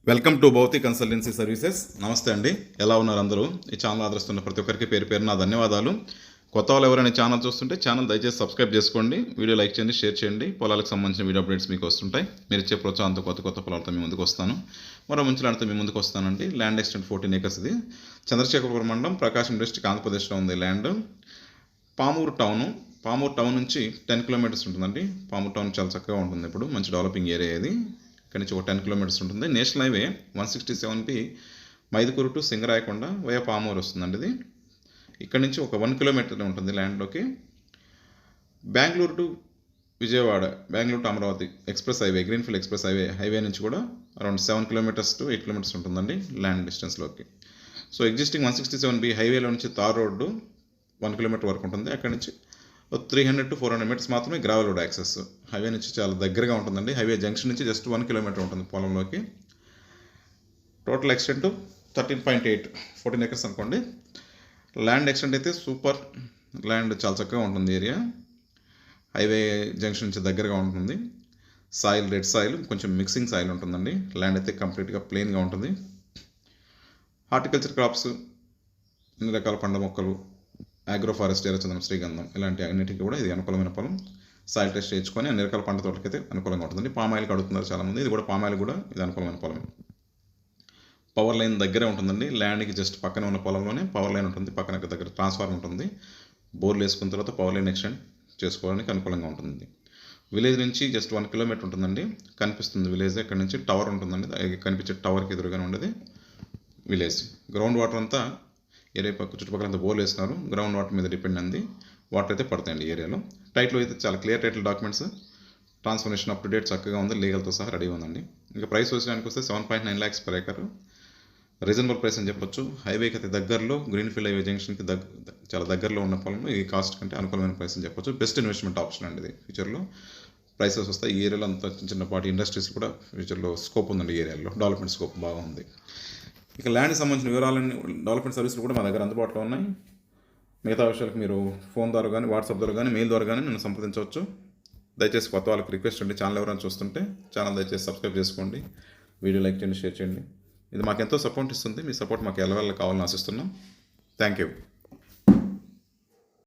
Welcome to Bhautik consultancy services. నమస్తే అండి, ఎలా ఉన్నారు అందరూ? ఈ ఛానల్ ఆదరిస్తున్న ప్రతి ఒక్కరికి పేరు పేరు నా ధన్యవాదాలు. కొత్త వాళ్ళు ఎవరైనా ఛానల్ చూస్తుంటే ఛానల్ దయచేసి సబ్స్క్రైబ్ చేసుకోండి, వీడియో లైక్ చేయండి, షేర్ చేయండి. పొలాలకు సంబంధించిన వీడియో అప్డేట్స్ మీకు వస్తుంటాయి. మీరు ఇచ్చే ప్రోత్సాహంతో కొత్త పొలాలతో మీ ముందుకు వస్తాను. మరో మంచి ల్యాండ్తో మీ ముందుకు వస్తానండి. ల్యాండ్ ఎక్స్టెంట్ 14 acres ఇది. చంద్రశేఖరపురం మండలం, ప్రకాశం డిస్ట్రిక్ట్, ఆంధ్రప్రదేశ్లో ఉంది ల్యాండ్. పామూరు టౌన్ నుంచి 10 kilometers ఉంటుందండి. పామూరు టౌన్ చాలా చక్కగా ఉంటుంది, ఇప్పుడు మంచి డెవలపింగ్ ఏరియా ఇది. ఇక్కడ నుంచి ఒక 10 kilometers ఉంటుంది. National highway 167 Mydukur to Singarayakonda via Pamur వస్తుందండి ఇది. ఇక్కడ నుంచి ఒక 1 kilometer ఉంటుంది ల్యాండ్లోకి. Bengaluru to Vijayawada, Bengaluru to Amaravati express highway, greenfield express highway నుంచి కూడా అరౌండ్ 7 kilometers to 8 kilometers ఉంటుందండి ల్యాండ్ డిస్టెన్స్లోకి. సో ఎగ్జిస్టింగ్ 167 హైవేలో నుంచి తార్ రోడ్డు 1 kilometer వరకు ఉంటుంది. అక్కడ నుంచి 300 to 400 meters మాత్రమే గ్రావెల్ రోడ్ యాక్సెస్. హైవే నుంచి చాలా దగ్గరగా ఉంటుందండి. హైవే జంక్షన్ నుంచి జస్ట్ 1 kilometer ఉంటుంది పొలంలోకి. టోటల్ ఎక్స్టెంట్ 13.8, 14 acres అనుకోండి. ల్యాండ్ ఎక్స్టెంట్ అయితే సూపర్ ల్యాండ్, చాలా చక్కగా ఉంటుంది ఏరియా. హైవే జంక్షన్ నుంచి దగ్గరగా ఉంటుంది. సాయిల్ రెడ్ సాయిల్, కొంచెం మిక్సింగ్ సాయిల్ ఉంటుందండి. ల్యాండ్ అయితే కంప్లీట్గా ప్లెయిన్గా ఉంటుంది. హార్టికల్చర్ క్రాప్స్, అన్ని రకాల పండ్ల మొక్కలు, అగ్రోఫారెస్ట్, ఎర్రచందనం, శ్రీగంధం, ఇలాంటి అన్నిటికీ కూడా ఇది అనుకూలమైన పొలం. సాయిల్ టెస్ట్ చేయించుకొని అన్ని రకాల పంట తోటకైతే అనుకూలంగా ఉంటుందండి. పామాయిల్కి అడుగుతున్నారు చాలామంది, ఇది కూడా పామాయిల్ కూడా ఇది అనుకూలమైన పొలం. పవర్ లైన్ దగ్గరే ఉంటుందండి. ల్యాండ్కి జస్ట్ పక్కనే ఉన్న పొలంలోనే పవర్ లైన్ ఉంటుంది. పక్కన దగ్గర ట్రాన్స్ఫార్మర్ ఉంటుంది. బోర్లు వేసుకున్న తర్వాత పవర్ లైన్ ఎక్స్టెండ్ చేసుకోవడానికి అనుకూలంగా ఉంటుంది. విలేజ్ నుంచి జస్ట్ 1 kilometer ఉంటుందండి. కనిపిస్తుంది విలేజ్. అక్కడ నుంచి టవర్ ఉంటుందండి. కనిపించే టవర్కి ఎదురుగానే ఉండేది విలేజ్. గ్రౌండ్ వాటర్ అంతా ఏరియా చుట్టుపక్కల అంతా బోర్లు వేస్తున్నారు. గ్రౌండ్ వాటర్ మీద డిపెండ్ అంది. వాటర్ అయితే పడతాయండి ఏరియాలో. టైటిల్ అయితే చాలా clear title documents, transformation up to date చక్కగా ఉంది, లీగల్తో సహా రెడీ ఉందండి. ఇంకా ప్రైస్ వచ్చడానికి వస్తే 7.9 lakhs per acre. Reasonable price అని చెప్పొచ్చు. హైవేకి అయితే దగ్గరలో, గ్రీన్ఫీల్డ్ హైవే జంక్షన్కి చాలా దగ్గరలో ఉన్న పొలంలో ఈ కాస్ట్ కంటే అనుకూలమైన ప్రైస్ అని చెప్పొచ్చు. బెస్ట్ ఇన్వెస్ట్మెంట్ ఆప్షన్ అండి ఇది. ఫ్యూచర్లో ప్రైసెస్ వస్తాయి. ఈ ఏరియాలో అంతా చిన్నపాటి ఇండస్ట్రీస్ కూడా ఫ్యూచర్లో స్కోప్ ఉందండి. ఈ ఏరియాలో డెవలప్మెంట్ స్కోప్ బాగుంది. ఇక ల్యాండ్కి సంబంధించిన వివరాలన్నీ, డెవలప్మెంట్ సర్వీసులు కూడా మా దగ్గర అందుబాటులో ఉన్నాయి. మిగతా విషయాలకు మీరు ఫోన్ ద్వారా కానీ, వాట్సాప్ ద్వారా కానీ, మెయిల్ ద్వారా కానీ నన్ను సంప్రదించవచ్చు. దయచేసి కొత్త వాళ్ళకి రిక్వెస్ట్ అండి, ఛానల్ ఎవరైనా చూస్తుంటే ఛానల్ దయచేసి సబ్స్క్రైబ్ చేసుకోండి, వీడియో లైక్ చేయండి, షేర్ చేయండి. ఇది మాకు ఎంతో సపోర్ట్ ఇస్తుంది. మీ సపోర్ట్ మాకు ఎలా కావాలని ఆశిస్తున్నాం. Thank you.